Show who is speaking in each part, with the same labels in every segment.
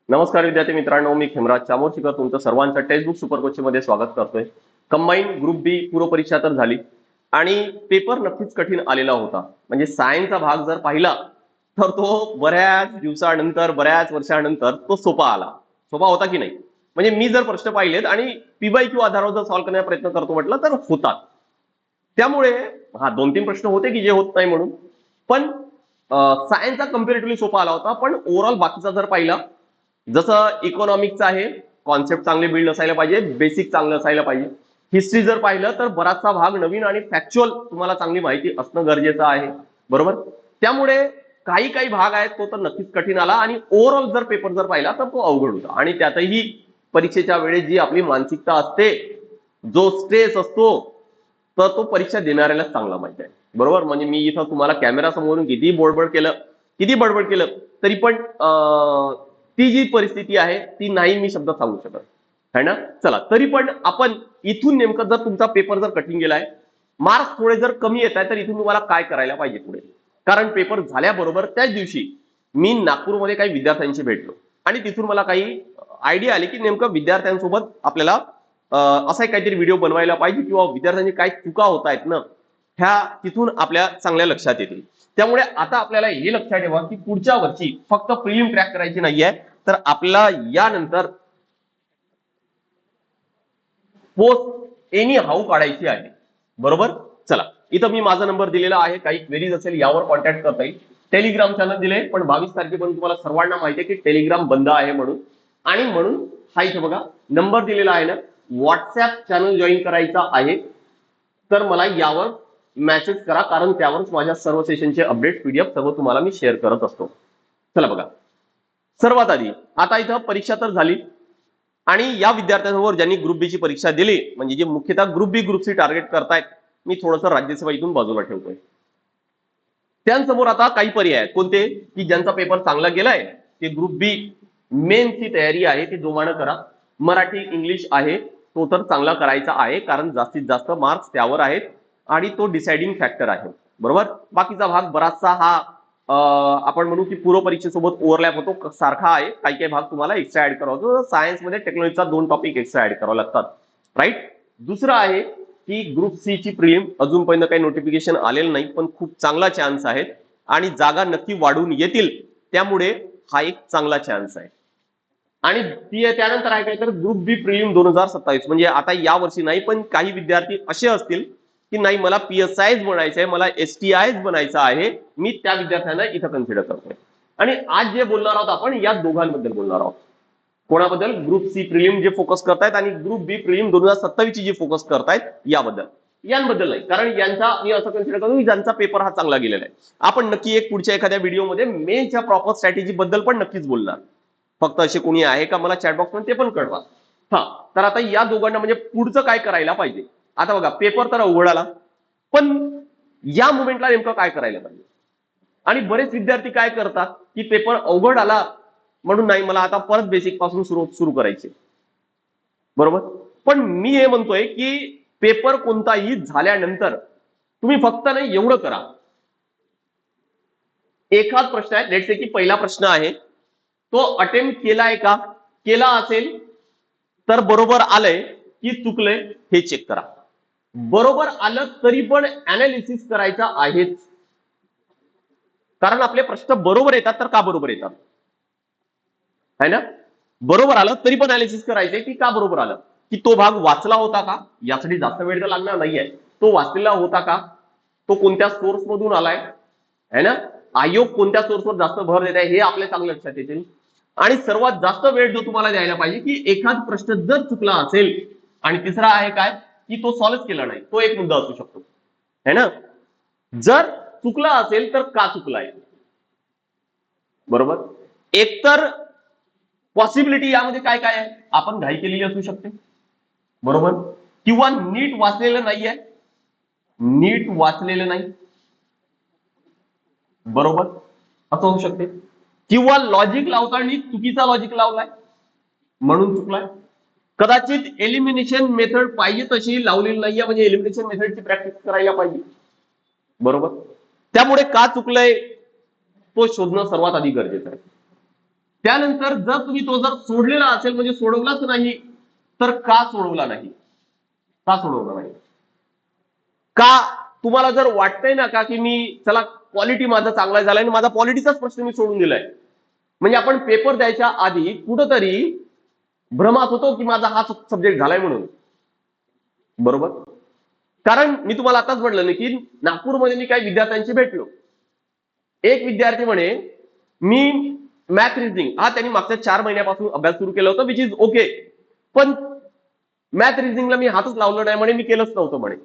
Speaker 1: नमस्कार विद्यार्थी मित्रांनो, मी खेमराज चामोर्शीकर तुमचं सर्वांचं टेक्स्टबुक सुपर कोचिंग मध्ये स्वागत करतोय. कंबाईन ग्रुप बी पूर्व परीक्षा तर झाली आणि पेपर नक्कीच कठीण आलेला होता. म्हणजे सायन्सचा भाग जर पाहिला तर तो बऱ्याच दिवसानंतर बऱ्याच वर्षानंतर तो सोपा आला. सोपा होता की नाही? म्हणजे मी जर प्रश्न पाहिलेत आणि पीवायक्यू आधारावर जर सॉल्व्ह करण्याचा प्रयत्न करतो म्हटलं तर होतात. त्यामुळे हा 2-3 प्रश्न होते की जे होत नाही म्हणून, पण सायन्सचा कम्पॅरेटिव्हली सोपा आला होता. पण ओव्हरऑल बाकीचा जर पाहिला, जसं इकॉनॉमिक्सचं आहे, कॉन्सेप्ट चांगले बिल्ड असायला पाहिजे, बेसिक चांगलं असायला पाहिजे. हिस्ट्री जर पाहिलं तर बराचसा भाग नवीन आणि फॅक्च्युअल तुम्हाला चांगली माहिती असणं गरजेचं आहे, बरोबर. त्यामुळे काही काही भाग आहेत तो तर नक्कीच कठीण आला आणि ओव्हरऑल जर पेपर जर पाहिला तर तो अवघड होता. आणि त्यातही परीक्षेच्या वेळेस जी आपली मानसिकता असते, जो स्ट्रेस असतो, तर तो परीक्षा देणाऱ्यालाच चांगला माहिती आहे, बरोबर. म्हणजे मी इथं तुम्हाला कॅमेरा समोरून किती बडबड केलं तरी पण ती जी परिस्थिती आहे ती नाही मी शब्दात सांगू शकत, है ना. चला, तरी पण आपण इथून नेमकं जर तुमचा पेपर जर कठीण गेलाय, मार्क्स थोडे जर कमी येत आहे, तर इथून तुम्हाला काय करायला पाहिजे पुढे. कारण पेपर झाल्याबरोबर त्याच दिवशी मी नागपूरमध्ये काही विद्यार्थ्यांशी भेटलो आणि तिथून मला काही आयडिया आली की नेमकं विद्यार्थ्यांसोबत आपल्याला असा काहीतरी व्हिडिओ बनवायला पाहिजे किंवा विद्यार्थ्यांची काय चुका होत आहेत ना, ह्या तिथून आपल्या चांगल्या लक्षात येतील. त्यामुळे आता आपल्याला हे लक्षात ठेवा की पुढच्या वर्षी फक्त प्रिलिम क्रॅक करायची नाहीये, तर आपल्याला यानंतर पोस्ट एनी हाऊ काढायची आहे, बरोबर. चला, इथं मी माझा नंबर दिलेला आहे, काही क्वेरीज असेल यावर कॉन्टॅक्ट करता येईल. टेलिग्राम चॅनल दिले, पण 22 तारखेपर्यंत तुम्हाला सर्वांना माहिती आहे की टेलिग्राम बंद आहे म्हणून. आणि म्हणून हा इथं बघा नंबर दिलेला आहे ना, व्हॉट्सअप चॅनल जॉईन करायचा आहे तर मला यावर मेसेज करा, कारण त्यावरच माझ्या सर्व सेशनचे अपडेट पीडीएफ सर्व तुम्हाला मी शेअर करत असतो. चला बघा, सर्वात आधी आता इथं परीक्षा तर झाली आणि या विद्यार्थ्यांवर ज्यांनी ग्रुप बी ची परीक्षा दिली, म्हणजे जे मुख्यतः ग्रुप बी ग्रुप सी टार्गेट करतायत, मी थोडंसं राज्यसेवा इथून बाजूला ठेवतोय. त्यांसमोर आता काही पर्याय आहेत. कोणते? की ज्यांचा पेपर चांगला गेलाय ते ग्रुप बी मेनची तयारी आहे ते जोमानं करा. मराठी इंग्लिश आहे तो तर चांगला करायचा आहे, कारण जास्तीत जास्त मार्क्स त्यावर आहेत आणि तो डिसाइडिंग फॅक्टर आहे, बरोबर. बाकीचा भाग बराचसा हा आपण म्हणू की पूर्व परीक्षेसोबत ओव्हरलॅप होतो, सारखा आहे. काही काही भाग तुम्हाला एक्स्ट्रा ऍड करावा होतो. सायन्समध्ये टेक्नॉलॉजीचा 2 टॉपिक एक्स्ट्रा ऍड करावे लागतात, राईट. दुसरं आहे की ग्रुप सी ची प्रीलिम अजूनपर्यंत काही नोटिफिकेशन आलेलं नाही, पण खूप चांगला चान्स आहे आणि जागा नक्की वाढून येतील, त्यामुळे हा एक चांगला चान्स आहे. आणि त्यानंतर आहे काय तर ग्रुप बी प्रीलिम 2027, म्हणजे आता या वर्षी नाही, पण काही विद्यार्थी असे असतील की नाही मला पीएसआयच बनायचं आहे, मला एसटीआयच बनायचं आहे, मी त्या विद्यार्थ्यांना इथं कन्सिडर करतोय. आणि आज जे बोलणार आहोत आपण या दोघांबद्दल बोलणार आहोत. कोणाबद्दल? ग्रुप सी प्रीलिम जे फोकस करतायत आणि ग्रुप बी प्रीलिम 2027 ची जे फोकस करतायत याबद्दल. यांबद्दल नाही, कारण यांचा मी असं कन्सिडर करतो की ज्यांचा पेपर हा चांगला गेलेला आहे. आपण नक्की एक पुढच्या एखाद्या व्हिडिओमध्ये मेनच्या प्रॉपर स्ट्रॅटेजी बद्दल पण नक्कीच बोलणार. फक्त असे कोणी आहे का मला चॅटबॉक्स मध्ये ते पण कळवा. हा, तर आता या दोघांना म्हणजे पुढचं काय करायला पाहिजे. आता बघा, पेपर तर अवघड आला, पण या मुवमेंटला नेमकं काय करायला पाहिजे. आणि बरेच विद्यार्थी काय करतात की पेपर अवघड आला म्हणून नाही, मला आता परत बेसिक पासून सुरू करायचे, बरोबर. पण मी हे म्हणतोय की पेपर कोणताही झाल्यानंतर तुम्ही फक्त नाही एवढं करा. एखाद प्रश्न आहे, लेट्स से की पहिला प्रश्न आहे, तो अटेम्प्ट केलाय का, केला असेल तर बरोबर आलंय की चुकलंय हे चेक करा. बरोबर आलं तरी पण अनालिसिस करायचा आहेच, कारण आपले प्रश्न बरोबर येतात तर का बरोबर येतात, है ना. बरोबर आलं तरी पण अनालिसिस करायचंय की का बरोबर आलं, की तो भाग वाचला होता का, यासाठी जास्त वेळ तर लागणार नाहीये, तो वाचलेला होता का, तो कोणत्या सोर्स मधून आलाय, है ना. आयोग कोणत्या सोर्सवर जास्त भर देत आहे हे आपल्या चांगलं लक्षात येतील. आणि सर्वात जास्त वेळ जो तुम्हाला द्यायला पाहिजे की एखाद प्रश्न जर चुकला असेल, आणि तिसरा आहे काय की तो सॉल्व्ह केला नाही, तो एक मुद्दा असू शकतो, है ना. जर चुकला असेल तर का चुकलाय, बरोबर. एकतर पॉसिबिलिटी यामध्ये काय काय आहे, आपण घाई केलेली असू शकते, बरोबर, किंवा नीट वाचलेलं नाहीये, नीट वाचलेलं नाही, बरोबर, असं होऊ शकते. किंवा लॉजिक लावताना चुकीचा लॉजिक लावलाय म्हणून चुकलाय. कदाचित एलिमिनेशन मेथड पाहिजे तशी लावलेली नाहीये, म्हणजे एलिमिनेशन मेथडची प्रॅक्टिस करायला पाहिजे, बरोबर. त्यामुळे का चुकलंय तो शोधणं सर्वात आधी गरजेचं आहे. त्यानंतर जर तुम्ही तो जर सोडलेला असेल म्हणजे सोडवलाच नाही तर का सोडवला नाही, का सोडवला नाही, का तुम्हाला जर वाटतंय ना का की मी चला क्वालिटी माझा चांगला झालाय आणि माझा क्वालिटीचाच प्रश्न मी सोडून दिलाय, म्हणजे आपण पेपर द्यायच्या आधी कुठंतरी भ्रमात होतो की माझा हा सब्जेक्ट झालाय म्हणून, बरोबर. कारण मी तुम्हाला आताच म्हटलं ना की नागपूरमध्ये मी काही विद्यार्थ्यांशी भेटलो. एक विद्यार्थी म्हणे मी मॅथ रिझनिंग हा त्यांनी मागच्या 4 महिन्यापासून अभ्यास सुरू केला होता, विच इज ओके, पण मॅथ रिझनिंगला मी हातच लावलं नाही म्हणे, मी केलंच नव्हतं म्हणे.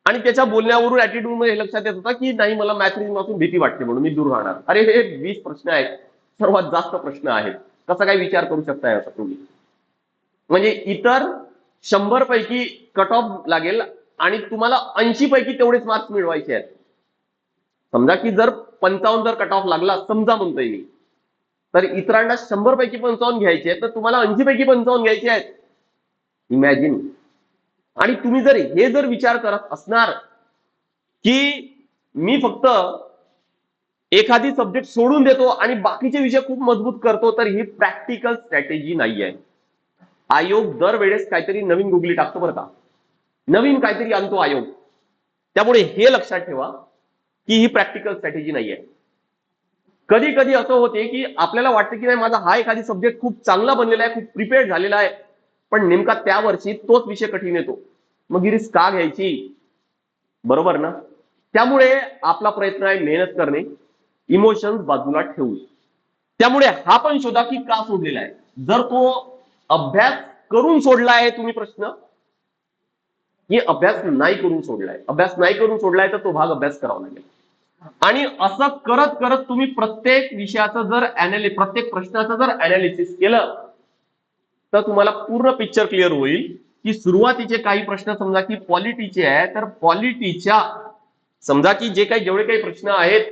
Speaker 1: आणि त्याच्या बोलण्यावरून ऍटिट्यूड मध्ये लक्षात येत होता की नाही मला मॅथ रिझनिंग पासून भीती वाटते म्हणून मी दूर राहणार. अरे हे 20 प्रश्न आहेत, सर्वात जास्त प्रश्न आहेत, कसा काय विचार करू शकताय असं तुम्ही. म्हणजे इतर 100 पैकी कट ऑफ लागेल आणि तुम्हाला 80 पैकी तेवढेच मार्क्स मिळवायचे आहेत. समजा की जर 55 जर कट ऑफ लागला समजा म्हणतोय मी, तर इतरांना 100 पैकी 55 घ्यायचे आहेत, तर तुम्हाला 80 पैकी 55 घ्यायचे आहेत. इमॅजिन. आणि तुम्ही जर हे जर विचार करत असणार की मी फक्त एखादी सब्जेक्ट सोडून देतो आणि बाकीचे विषय खूप मजबूत करतो, तर ही प्रॅक्टिकल स्ट्रॅटेजी नाही आहे. आयोग दरवेळेस काहीतरी नवीन गुगली टाकतो बरं का, नवीन काहीतरी आणतो आयोग. त्यामुळे हे लक्षात ठेवा की ही प्रॅक्टिकल स्ट्रॅटेजी नाही आहे. कधी कधी असं होते की आपल्याला वाटतं की नाही माझा हा एखादी सब्जेक्ट खूप चांगला बनलेला आहे, खूप प्रिपेअर्ड झालेला आहे, पण नेमका त्या वर्षी तोच विषय कठीण येतो, मग ही रिस्क का घ्यायची, बरोबर ना. त्यामुळे आपला प्रयत्न आहे मेहनत करणे, इमोशन्स बाजूला ठेवून. त्यामुळे हा पण शोधा की का सोडलेला आहे. जर तो अभ्यास करून सोडला आहे तुम्ही प्रश्न, की अभ्यास नाही करून सोडलाय, अभ्यास नाही करून सोडलाय तर तो भाग अभ्यास करावा लागेल. आणि असं करत करत तुम्ही प्रत्येक विषयाचं जर प्रत्येक प्रश्नाचं जर अनालिसिस केलं तर तुम्हाला पूर्ण पिक्चर क्लिअर होईल की सुरुवातीचे काही प्रश्न समजा की पॉलिटीचे आहे, तर पॉलिटीच्या समजा की जेवढे काही प्रश्न आहेत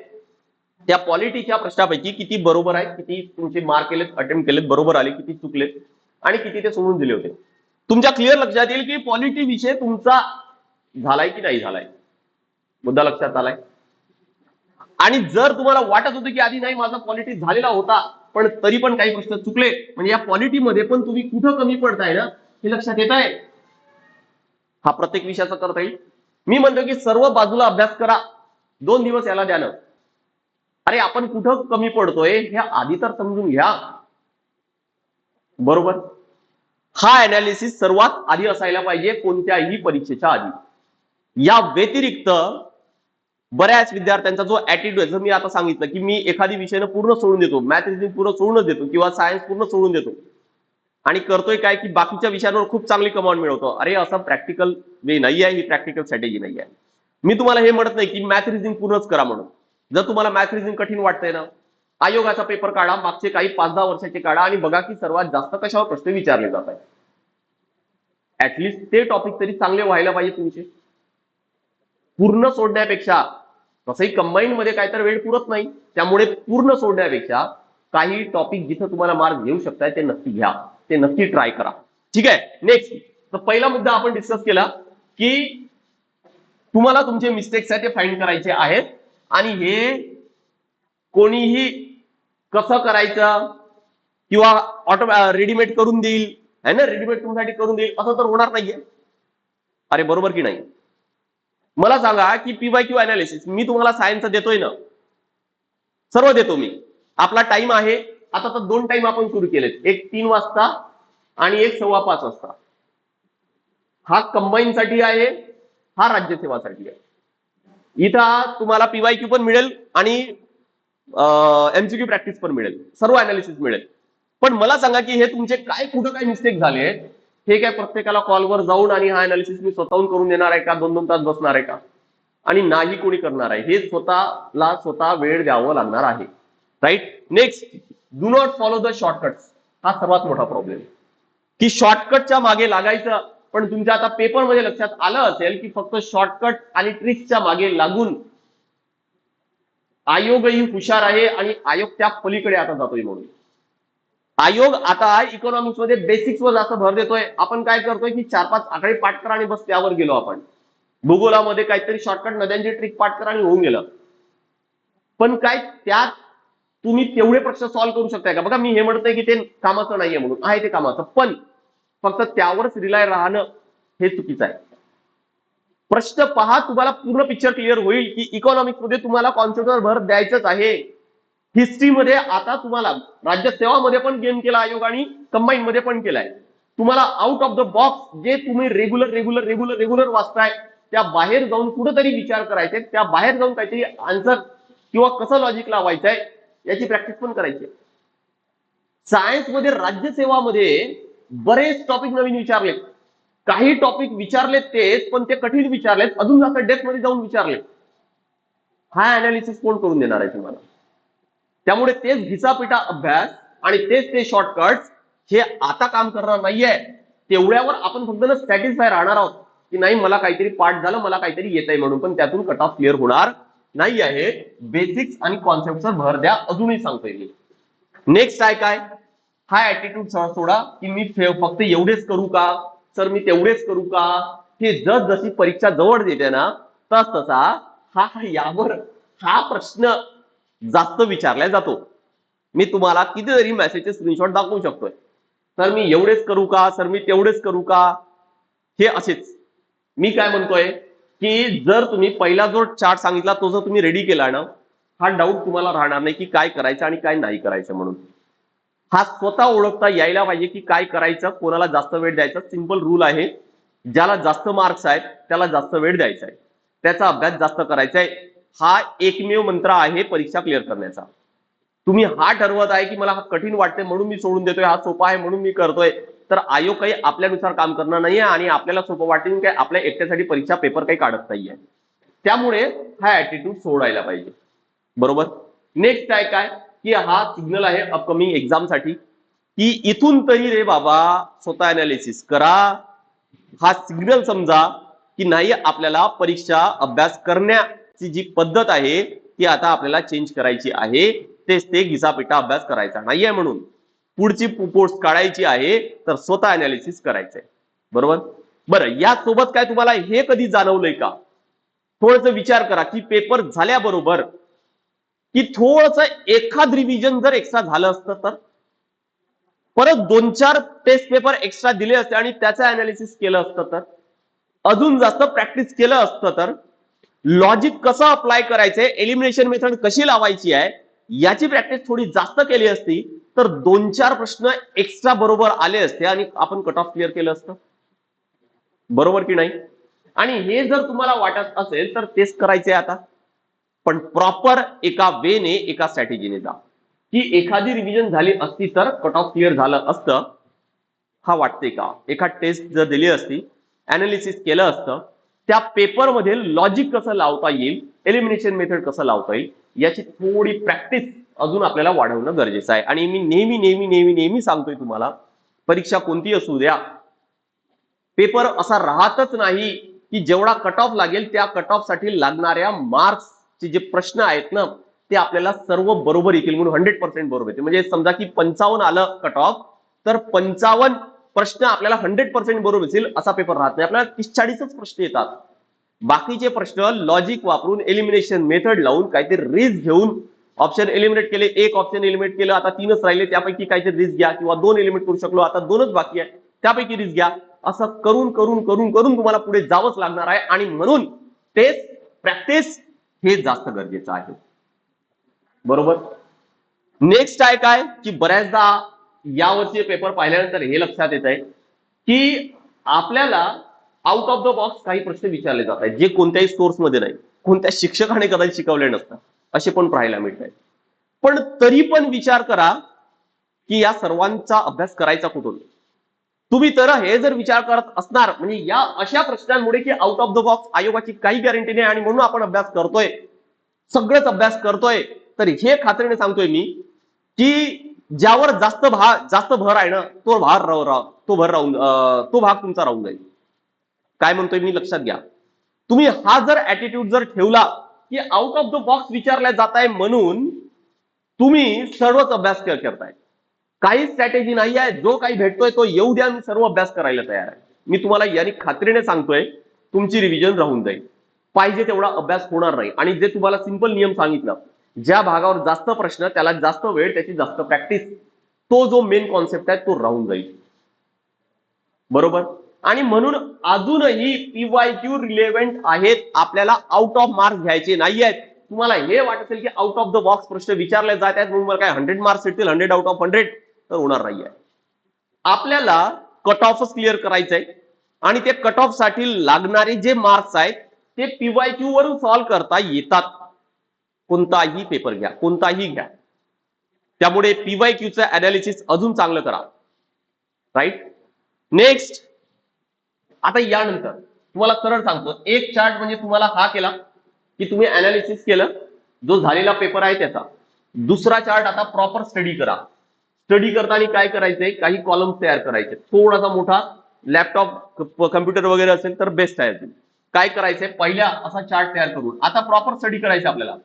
Speaker 1: त्या पॉलिटीच्या प्रश्नापैकी किती बरोबर आहे, किती तुमचे मार्क केलेत, अटेम्प्ट केलेत, बरोबर आले, किती चुकलेत आणि किती ते सोडून दिले होते. तुमच्या क्लिअर लक्षात येईल की पॉलिटी विषय तुमचा झालाय की नाही झालाय. मुद्दा लक्षात आलाय. आणि जर तुम्हाला वाटत होतं की आधी नाही माझा पॉलिटी झालेला होता पण तरी पण काही प्रश्न चुकले, म्हणजे या पॉलिटीमध्ये पण तुम्ही कुठं कमी पडताय ना हे लक्षात येत आहे. हा प्रत्येक विषयाचा करता येईल. मी म्हणतो की सर्व बाजूला अभ्यास करा, 2 दिवस याला द्या ना. अरे आपण कुठं कमी पडतोय हे आधी तर समजून घ्या, बरोबर. हा अनालिसिस सर्वात आधी असायला पाहिजे कोणत्याही परीक्षेच्या आधी. या व्यतिरिक्त बऱ्याच विद्यार्थ्यांचा जो ऍटिट्यूड, जर मी आता सांगितलं की मी एखादी विषयानं पूर्ण सोडून देतो, मॅथ रिझनिंग पूर्ण सोडून देतो किंवा सायन्स पूर्ण सोडून देतो आणि करतोय काय की बाकीच्या विषयांवर खूप चांगली कमांड मिळवतो, अरे असं प्रॅक्टिकल वे नाही आहे, ही प्रॅक्टिकल स्ट्रॅटेजी नाही आहे. मी तुम्हाला हे म्हणत नाही की मॅथ रिझनिंग पूर्णच करा म्हणून. जर तुम्हाला मॅथ रिझनिंग कठीण वाटतंय ना, आयोगाचा पेपर काढा, मागचे काही 5-10 वर्षाचे काढा आणि बघा की सर्वात जास्त कशावर प्रश्न विचारले जात आहेत. ऍटलिस्ट ते टॉपिक तरी चांगले व्हायला पाहिजे तुमचे. पूर्ण सोडण्यापेक्षा, तसंही कंबाईन मध्ये काय तर वेळ पुरत नाही, त्यामुळे पूर्ण सोडण्यापेक्षा काही टॉपिक जिथं तुम्हाला मार्क घेऊ शकताय ते नक्की घ्या, ते नक्की ट्राय करा. ठीक आहे. नेक्स्ट, तर पहिला मुद्दा आपण डिस्कस केला की तुम्हाला तुमचे मिस्टेक्स आहेत ते फाइंड करायचे आहेत आणि हे कोणीही कसं करायचं किंवा ऑटो रेडीमेड करून देईल, है ना, रेडीमेड तुमच्यासाठी करून देईल असं तर होणार नाहीये. अरे बरोबर की नाही. मला सांगा की PYQ अनालिसिस मी तुम्हाला सायन्सचं देतोय ना, सर्व देतो मी. आपला टाइम आहे आता, तर 2 टाइम आपण सुरू केलेत, एक 3 वाजता आणि एक 5:15 वाजता. हा कंबाईन साठी आहे, हा राज्यसेवासाठी आहे. इथं तुम्हाला PYQ पण मिळेल आणि MCQ प्रॅक्टिस पण मिळेल, सर्व अनालिसिस मिळेल. पण मला सांगा की हे तुमचे काय कुठं काय मिस्टेक झाले, हे काय प्रत्येकाला कॉलवर जाऊन आणि हा अनालिसिस मी स्वतःहून करून देणार आहे का, 2-2 तास बसणार आहे का, आणि नाही कोणी करणार आहे. हे स्वतः वेळ द्यावं लागणार आहे. Right. Next, do not follow the shortcuts. हा सर्वात मोठा प्रॉब्लेम की शॉर्टकटच्या मागे लागायचं. पण तुमच्या आता पेपरमध्ये लक्षात आलं असेल की फक्त शॉर्टकट आणि ट्रिक्सच्या मागे लागून आयोगही हुशार आहे आणि आयोग त्या पलीकडे आता जातोय. म्हणून आयोग आता इकॉनॉमिक्स मध्ये बेसिक्सवर जास्त भर देतोय. आपण काय करतोय की 4-5 आकडे पाठ करा आणि बस त्यावर गेलो आपण. भूगोलामध्ये काहीतरी शॉर्टकट नद्यांची ट्रिक पाठ करा आणि होऊन गेलं. पण काय त्यात तुम्ही तेवढे प्रश्न सॉल्व्ह करू शकताय का? बघा मी हे म्हणतोय की ते कामाचं नाहीये म्हणून, आहे ते कामाचं, पण फक्त त्यावरच रिलाय राहणं हे चुकीचं आहे. प्रश्न पहा, तुम्हाला पूर्ण पिक्चर क्लिअर होईल की इकॉनॉमिक्स मध्ये तुम्हाला कॉन्सेप्टवर भर द्यायचंच आहे. हिस्ट्रीमध्ये आता तुम्हाला राज्यसेवामध्ये पण गेम केला आयोग आणि कंबाईन मध्ये पण केलाय. तुम्हाला आउट ऑफ द बॉक्स जे तुम्ही रेग्युलर रेग्युलर रेग्युलर रेग्युलर वाचताय त्या बाहेर जाऊन कुठेतरी विचार करायचे, त्या बाहेर जाऊन काहीतरी आन्सर किंवा कसं लॉजिक लावायचंय याची प्रॅक्टिस पण करायची. सायन्समध्ये राज्यसेवामध्ये बरेच टॉपिक नवीन विचारले, काही टॉपिक विचारलेत तेच, पण ते कठीण विचारलेत, अजून जास्त डेप्थ मध्ये जाऊन विचारले. हा अनालिसिस कोण करून देणार आहे तुम्हाला? त्यामुळे तेच घिसापिटा अभ्यास आणि तेच ते शॉर्टकट्स हे आता काम करणार नाहीये. तेवढ्यावर आपण फक्त सॅटिस्फाय राहणार आहोत की नाही मला काहीतरी पाठ झालं, मला काहीतरी येत आहे म्हणून, पण त्यातून कट ऑफ क्लिअर होणार नाही आहे. बेसिक्स आणि कॉन्सेप्टवर भर द्या, अजूनही सांगतोय मी. नेक्स्ट आहे काय? हा ऍटिट्यूड सोडा की मी फक्त एवढेच करू का सर, मी तेवढेच करू का. हे जस जशी परीक्षा जवळ येते ना तस तसा यावर हा प्रश्न जास्त विचारला जातो. मी तुम्हाला कितीतरी मेसेजचे स्क्रीनशॉट दाखवू शकतोय. सर मी एवढेच करू का, सर मी तेवढेच करू का, हे असेच. मी काय म्हणतोय की जर तुम्ही पहिला जो चार्ट सांगितला तो जर तुम्ही रेडी केला ना, हा डाऊट तुम्हाला राहणार नाही की काय करायचं आणि काय नाही करायचं म्हणून. हा स्वतः ओळखता यायला पाहिजे की काय करायचं, कोणाला जास्त वेळ द्यायचा. सिंपल रूल आहे, ज्याला जास्त मार्क्स आहेत त्याला जास्त वेळ द्यायचा आहे, त्याचा अभ्यास जास्त करायचा आहे. हा एकमेव मंत्र आहे परीक्षा क्लिअर करण्याचा. तुम्ही हा ठरवत आहे की मला हा कठीण वाटते म्हणून मी सोडून देतोय, हा सोपा आहे म्हणून मी करतोय, तर आयोग काही आपल्यानुसार काम करणार नाहीये आणि आपल्याला सोपं वाटेल काय आपल्या एकट्यासाठी परीक्षा पेपर काही काढत नाहीये. त्यामुळे हा ऍटिट्यूड सोडायला पाहिजे. बरोबर. नेक्स्ट आहे काय की हा सिग्नल आहे अपकमिंग एक्झाम साठी की इथून तरी रे बाबा स्वतः अनालिसिस करा. हा सिग्नल समजा की नाही आपल्याला परीक्षा अभ्यास करण्याची जी पद्धत आहे ती आता आपल्याला चेंज करायची आहे. तेच ते घिसापिटा अभ्यास करायचा नाहीये म्हणून पुढची पोस्ट काढायची आहे तर स्वतः अनालिसिस करायचंय. बरोबर. बरं, यासोबत काय तुम्हाला हे कधी जाणवलंय का? थोडस विचार करा की पेपर झाल्याबरोबर की थोडस एखाद रिव्हिजन जर एक्स्ट्रा झालं असतं तर, परत 2-4 टेस्ट पेपर एक्स्ट्रा दिले असते आणि त्याचं अनालिसिस केलं असतं तर, अजून जास्त प्रॅक्टिस केलं असतं तर, लॉजिक कसं अप्लाय करायचंय, एलिमिनेशन मेथड कशी लावायची आहे याची प्रॅक्टिस थोडी जास्त केली असती तर 2-4 प्रश्न एक्स्ट्रा बरोबर आले असते आणि आपण कट ऑफ क्लिअर केलं असतं. बरोबर की नाही? आणि हे जर तुम्हाला वाटत असेल तर तेच करायचंय आता, पण प्रॉपर एका वेने एका स्ट्रॅटेजीने जा. की एखादी रिव्हिजन झाली असती तर कट ऑफ क्लिअर झालं असतं, हा वाटते का? एखाद टेस्ट जर दिली असती, अनालिसिस केलं असतं, त्या पेपरमध्ये लॉजिक कसं लावता येईल, एलिमिनेशन मेथड कसं लावता येईल याची थोडी प्रॅक्टिस अजून आपल्याला वाढवणं गरजेचं आहे. आणि मी नेहमी नेहमी नेहमी नेहमी सांगतोय तुम्हाला, परीक्षा कोणती असू द्या, पेपर असा राहतच नाही की जेवढा कट ऑफ लागेल त्या कट ऑफ साठी लागणाऱ्या मार्क्सचे जे प्रश्न आहेत ना ते आपल्याला सर्व बरोबर येतील म्हणून 100% बरोबर येते. म्हणजे समजा की 55 आलं कट ऑफ तर 55 प्रश्न आपल्याला 100% बरोबर येतील असा पेपर राहत नाही. आपल्याला 30-40च प्रश्न येतात. बाकीचे प्रश्न लॉजिक वापरून एलिमिनेशन मेथड लावून काहीतरी रिस्क घेऊन ऑप्शन एलिमिनेट केले, एक ऑप्शन एलिमिनेट केलं, आता 3च राहिले, त्यापैकी काहीतरी रिस्क घ्या, किंवा 2 एलिमिनेट करू शकलो, आता 2च बाकी आहे, त्यापैकी रिस्क घ्या. असं करून करून करून करून तुम्हाला पुढे जावंच लागणार आहे. आणि म्हणून टेस्ट प्रॅक्टिस हे जास्त गरजेचं आहे. बरोबर. नेक्स्ट आहे काय की बऱ्याचदा यावरचे पेपर पाहिल्यानंतर हे लक्षात येत आहे की आपल्याला आउट ऑफ द बॉक्स काही प्रश्न विचारले जात आहेत जे कोणत्याही सोर्समध्ये नाही, कोणत्या शिक्षकाने कदाचित शिकवले नसतात, असे पण पाहायला मिळत आहेत. पण तरी पण विचार करा की या सर्वांचा अभ्यास करायचा कुठून? तुम्ही तर हे जर विचार करत असणार म्हणजे या अशा प्रश्नांमुळे की आउट ऑफ द बॉक्स आयोगाची काही गॅरंटी नाही आणि म्हणून आपण अभ्यास करतोय, सगळंच अभ्यास करतोय, तर हे खात्रीने सांगतोय मी की ज्यावर जास्त भर आहे ना तो भाग तुमचा राहून जाईल. काय म्हणतोय मी लक्षात घ्या. तुम्ही हा जर ऍटिट्यूड जर ठेवला की आउट ऑफ द बॉक्स विचारल्या जात आहे म्हणून तुम्ही सर्वच अभ्यास करताय, काही स्ट्रॅटेजी नाही आहे, जो काही भेटतोय तो येऊ द्या, मी सर्व अभ्यास करायला तयार आहे, मी तुम्हाला यानी खात्रीने सांगतोय तुमची रिव्हिजन राहून जाईल, पाहिजे तेवढा अभ्यास होणार नाही. आणि जे तुम्हाला सिंपल नियम सांगितलं ज्या भागावर जास्त प्रश्न, त्याला जास्त वेळ, त्याची जास्त प्रॅक्टिस, तो जो मेन कॉन्सेप्ट आहे तो राहून जाईल. बरोबर. आणि म्हणून अजूनही पीवायक्यू रिलेव्हंट आहेत, आपल्याला आउट ऑफ मार्क्स घ्यायचे नाही आहेत. तुम्हाला हे वाटत असेल की आउट ऑफ द बॉक्स प्रश्न विचारले जात आहेत म्हणून मला काय 100 मार्क्स येतील, 100 आउट ऑफ 100, तर होणार नाहीये. आपल्याला कट ऑफच क्लिअर करायचंय आणि ते कट ऑफ साठी लागणारे जे मार्क्स आहेत ते पीवायक्यू वरून सॉल्व्ह करता येतात. कोणताही पेपर घ्या, कोणताही घ्या. त्यामुळे पीवायक्यूचं अनालिसिस अजून चांगलं करा. राईट. नेक्स्ट, आता यानंतर तुम्हाला सरळ सांगतो, एक चार्ट म्हणजे तुम्हाला हा केला की तुम्ही अनालिसिस केलं जो झालेला पेपर आहे त्याचा. दुसरा चार्ट आता प्रॉपर स्टडी करा. स्टडी करताना काय करायचंय, काही कॉलम्स तयार करायचे. थोडासा मोठा लॅपटॉप कम्प्युटर वगैरे असेल तर बेस्ट आहे. काय करायचंय, पहिल्या असा चार्ट तयार करून आता प्रॉपर स्टडी करायचं आपल्याला.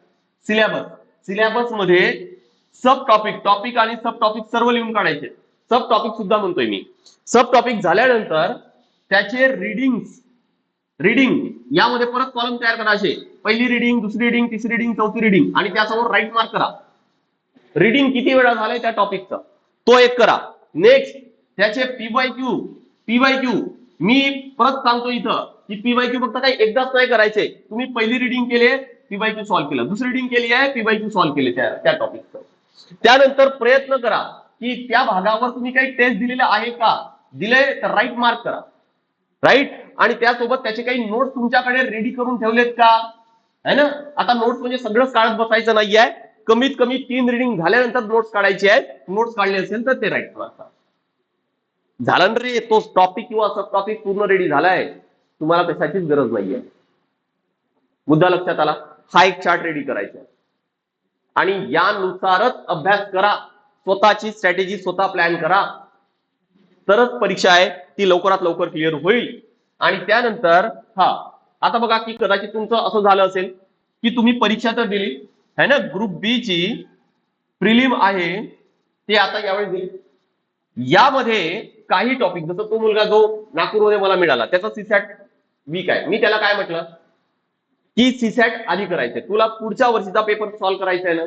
Speaker 1: सिलेबस मध्ये सब टॉपिक, टॉपिक आणि सब टॉपिक सर्व लिहून काढायचे. सब टॉपिक सुद्धा म्हणतोय मी. सब टॉपिक झाल्यानंतर त्याचे रीडिंग यामध्ये परत कॉलम तयार करायचे. पहिली रीडिंग, दुसरी रीडिंग, तिसरी रीडिंग, चौथी रीडिंग आणि त्यासमोर राईट मार्क करा. रीडिंग किती वेळा झालाय त्या टॉपिकचा तो एक करा. नेक्स्ट, त्याचे पीवायक्यू मी परत सांगतो इथं की पीवायक्यू फक्त काही एकदाच नाही करायचे. तुम्ही पहिली रीडिंग केली, पीवायक्यू सॉल्व्ह केलं, दुसरी रीडिंग केली आहे, पीवायक्यू सॉल्व्ह केले त्या टॉपिकचं. त्यानंतर प्रयत्न करा की त्या भागावर तुम्ही काही टेस्ट दिलेले आहे का, दिले तर राईट मार्क करा. राईट. आणि त्यासोबत त्याचे काही नोट्स तुमच्याकडे रेडी करून ठेवलेत का, है ना. आता नोट्स म्हणजे सगळंच काढत बसायचं नाहीये, कमीत कमी 3 रीडिंग झाल्यानंतर नोट्स काढायचे आहेत. नोट्स काढले असेल तर ते राईट मार्क. झाला ना रे, तो टॉपिक किंवा सब टॉपिक पूर्ण रेडी झालाय, तुम्हाला कशाचीच गरज नाहीये. मुद्दा लक्षात आला. हा एक चार्ट रेडी करायचा आणि यानुसारच अभ्यास करा. स्वतःची स्ट्रॅटेजी स्वतः प्लॅन करा, तरच परीक्षा आहे ती लवकरात लवकर क्लिअर होईल. आणि त्यानंतर आता बघा की कदाचित तुमचं असं झालं असेल की तुम्ही परीक्षा तर दिली है ना, ग्रुप बी ची प्रिलिम आहे ते आता यावेळी दिली. यामध्ये काही टॉपिक, जसं तो मुलगा जो नागपूरमध्ये मला मिळाला त्याचा सीसॅट वीक आहे, मी त्याला काय म्हटलं की सीसॅट आधी करायचंय. तुला पुढच्या वर्षीचा पेपर सॉल्व्ह करायचा आहे ना,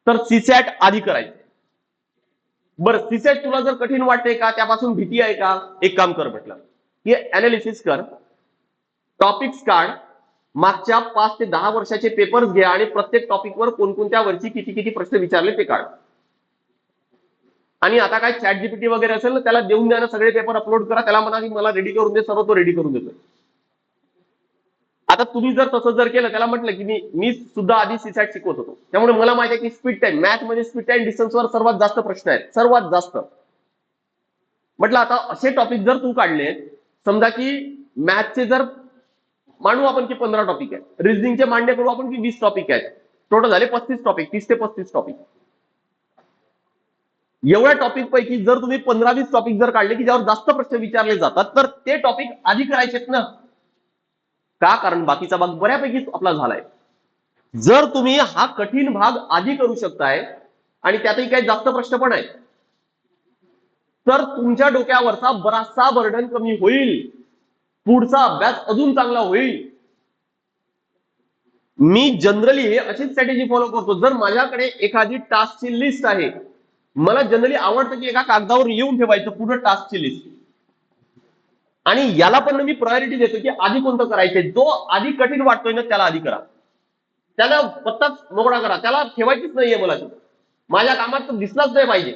Speaker 1: तर सीसॅट आधी करायचंय. बरं, सीसॅट तुला जर कठीण वाटते का, त्यापासून भीती आहे का, एक काम कर म्हटलं की अनालिसिस कर, टॉपिक्स काढ, मागच्या 5 ते 10 वर्षाचे पेपर्स घ्या आणि प्रत्येक टॉपिकवर कोणकोणत्या वर्षी किती किती प्रश्न विचारले ते काढ. आणि आता काय चॅट जीपीटी वगैरे असेल ना, त्याला देऊन द्या ना, सगळे पेपर अपलोड करा, त्याला म्हणा की मला रेडी करून दे, सर्व तो रेडी करून देतो. आता तुम्ही जर तसं जर केलं, त्याला म्हटलं की मी सुद्धा आधी सीसॅट शिकवत होतो, त्यामुळे मला माहिती आहे की स्पीड टाइम, मॅथ मध्ये स्पीड टाइम डिस्टन्सवर सर्वात जास्त प्रश्न आहेत, सर्वात जास्त. म्हटलं आता असे टॉपिक जर तू काढले, समजा की मॅथचे जर मांडू आपण की 15 टॉपिक आहे, रिझनिंगचे मांडणे करू आपण की 20 टॉपिक आहेत, टोटल झाले 35 टॉपिक, 30 ते 35 टॉपिक. एवढ्या टॉपिक पैकी जर तुम्ही 15-20 टॉपिक जर काढले की ज्यावर जास्त प्रश्न विचारले जातात, तर ते टॉपिक आधी करायचेत ना. का, कारण बाकीचा भाग बऱ्यापैकी आपला झालाय. जर तुम्ही हा कठीण भाग आधी करू शकताय आणि त्यातही काही जास्त प्रश्न पण आहेत, तर तुमच्या डोक्यावरचा बराचसा बर्डन कमी होईल, पुढचा अभ्यास अजून चांगला होईल. मी जनरली हे अशीच स्ट्रॅटेजी फॉलो करतो. जर माझ्याकडे एखादी टास्कची लिस्ट आहे, मला जनरली आवडतं की एका कागदावर लिहून ठेवायचं पूर्ण टास्कची लिस्ट, आणि याला पण मी प्रायोरिटी देतो की आधी कोणतं करायचंय. जो आधी कठीण वाटतोय ना त्याला आधी करा, त्याला पत्ताच मोकळा करा, त्याला ठेवायचीच नाहीये. मला माझ्या कामात दिसलाच नाही पाहिजे,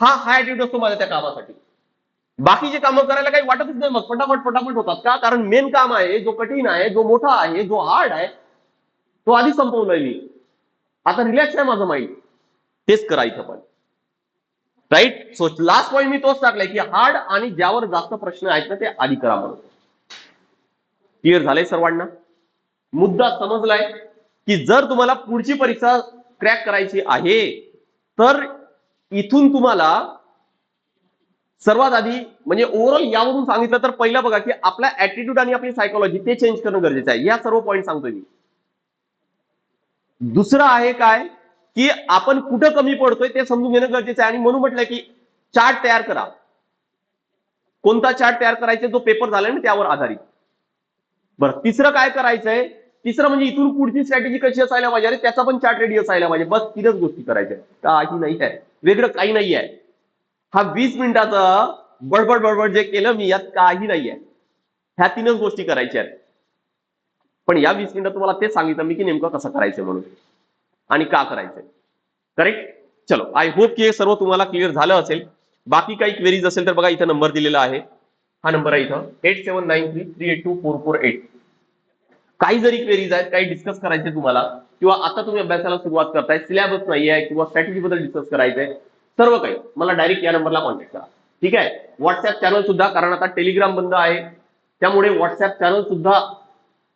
Speaker 1: हा ऍटिट्यूड असतो माझ्या त्या कामासाठी. बाकीचे कामं करायला काही वाटतच नाही, मग फटाफट होतात. का, कारण मेन काम आहे, जो कठीण आहे, जो मोठा आहे, जो हार्ड आहे, तो आधी संपवलाय मी. आता रिलॅक्स आहे माझं माइंड, तेच करायचं पण. राईट. सो लास्ट पॉईंट मी तोच टाकलाय की हार्ड आणि ज्यावर जास्त प्रश्न आहेत ना ते आधी करा म्हणून. क्लिअर झालंय सर्वांना? मुद्दा समजलाय की जर तुम्हाला पुढची परीक्षा क्रॅक करायची आहे, तर इथून तुम्हाला सर्वात आधी म्हणजे ओव्हरऑल यावरून सांगितलं तर पहिलं बघा की आपला ऍटिट्यूड आणि आपली सायकोलॉजी ते चेंज करणं गरजेचं आहे. या सर्व पॉईंट सांगतोय मी. दुसरं आहे काय की आपण कुठं कमी पडतोय ते समजून घेणं गरजेचं आहे, आणि म्हणून म्हटलं की चार्ट तयार करा. कोणता चार्ट तयार करायचा, जो पेपर झालाय ना त्यावर आधारित. बरं, तिसरं काय करायचंय तिसरं म्हणजे इथून पुढची स्ट्रॅटेजी कशी असायला पाहिजे, अरे त्याचा पण चार्ट रेडी असायला पाहिजे. बस 3च गोष्टी करायच्या, काही नाही आहे, वेगळं काही नाही आहे. हा 20 मिनिटाचा बडबड बडबड जे केलं मी, यात काही नाही आहे. ह्या 3च गोष्टी करायच्या आहेत. पण या 20 मिनिटात तुम्हाला ते सांगितलं मी की नेमकं कसं करायचं म्हणून आणि का करायचंय. करेक्ट. चलो, आय होप की हे सर्व तुम्हाला क्लिअर झालं असेल. बाकी काही क्वेरीज असेल तर बघा इथं नंबर दिलेला आहे, हा नंबर आहे इथं 8793382448. काही जरी क्वेरीज आहेत, काही डिस्कस करायचे तुम्हाला, किंवा आता तुम्ही अभ्यासाला सुरुवात करताय, सिलेबस नाही आहे किंवा स्ट्रॅटेजी बद्दल डिस्कस करायचंय, सर्व काही मला डायरेक्ट या नंबरला कॉन्टॅक्ट करा. ठीक आहे. व्हॉट्सअप चॅनल सुद्धा, कारण आता टेलिग्राम बंद आहे, त्यामुळे व्हॉट्सअप चॅनल सुद्धा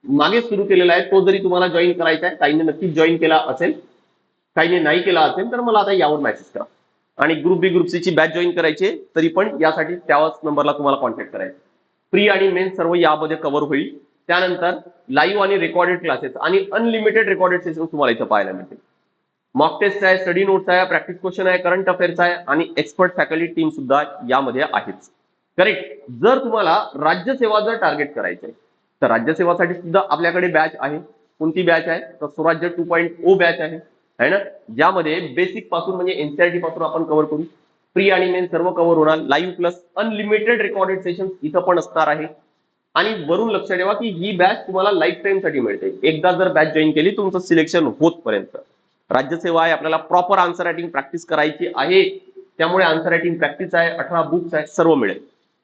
Speaker 1: मागे सुरू केलेला आहे. तो जरी तुम्हाला जॉईन करायचा आहे, काहींनी नक्कीच जॉईन केला असेल, काहींनी नाही केला असेल, तर मला आता यावर मेसेज करा. आणि ग्रुप बी ग्रुप सी ची बॅच जॉईन करायची तरी पण यासाठी त्याच नंबरला तुम्हाला कॉन्टॅक्ट करायचं. प्री आणि मेन सर्व यामध्ये कव्हर होईल. त्यानंतर लाईव्ह आणि रेकॉर्डेड क्लासेस आणि अनलिमिटेड रेकॉर्डेड सेशन तुम्हाला इथं पाहायला मिळतील. मॉक टेस्ट आहे, स्टडी नोट्स आहे, प्रॅक्टिस क्वेश्चन आहे, करंट अफेअर्स आहे आणि एक्सपर्ट फॅकल्टी टीम सुद्धा यामध्ये आहेच. करेक्ट. जर तुम्हाला राज्यसेवा जर टार्गेट करायचंय तर राज्यसेवासाठी सुद्धा आपल्याकडे बॅच आहे. कोणती बॅच आहे तर स्वराज्य 2.0 बॅच आहे ना, ज्यामध्ये बेसिक पासून म्हणजे एनसीआरटी पासून आपण कव्हर करू. प्री आणि मेन सर्व कव्हर होणार. Live plus unlimited recorded session इथं पण असणार आहे. आणि वरून लक्ष ठेवा की ही बॅच तुम्हाला लाईफ टाइम साठी मिळते. एकदा जर बॅच जॉईन केली तुमचं सिलेक्शन होतपर्यंत. राज्यसेवा आहे, आपल्याला प्रॉपर आन्सर रायटिंग प्रॅक्टिस करायची आहे, त्यामुळे आन्सर रायटिंग प्रॅक्टिस आहे, 18 बुक्स आहे, सर्व मिळेल.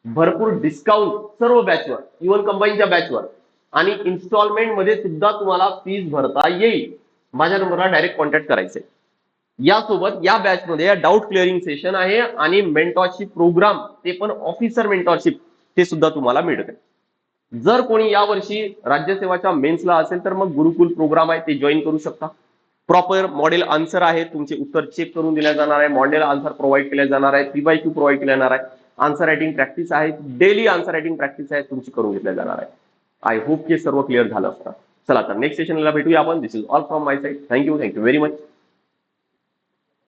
Speaker 1: भरपूर डिस्काउंट सर्व बॅचवर, इव्हन कंबाईनच्या बॅचवर, आणि इन्स्टॉलमेंट मध्ये सुद्धा तुम्हाला फीस भरता येईल. माझ्या नंबरला डायरेक्ट कॉन्टॅक्ट करायचंय. यासोबत या बॅच मध्ये डाऊट क्लिअरिंग सेशन आहे आणि मेंटॉरशिप प्रोग्राम, ते पण ऑफिसर मेंटॉरशिप, ते सुद्धा तुम्हाला मिळते. जर कोणी यावर्षी राज्यसेवाच्या मेन्सला असेल तर मग गुरुकुल प्रोग्राम आहे, ते जॉईन करू शकता. प्रॉपर मॉडेल आन्सर आहे, तुमचे उत्तर चेक करून दिल्या जाणार आहे, मॉडेल आन्सर प्रोव्हाइड केल्या जाणार आहे, 3x2 प्रोव्हाइड केल्या जाणार आहे, आन्सर रायटिंग प्रॅक्टिस आहे, डेली आन्सर रायटिंग प्रॅक्टिस आहे, तुमची करून घेतल्या जाणार आहे. आय होप की सर्व क्लिअर झालं असतं. चला तर नेक्स्ट सेशनला भेटूया आपण. This is all from my side. Thank you very much.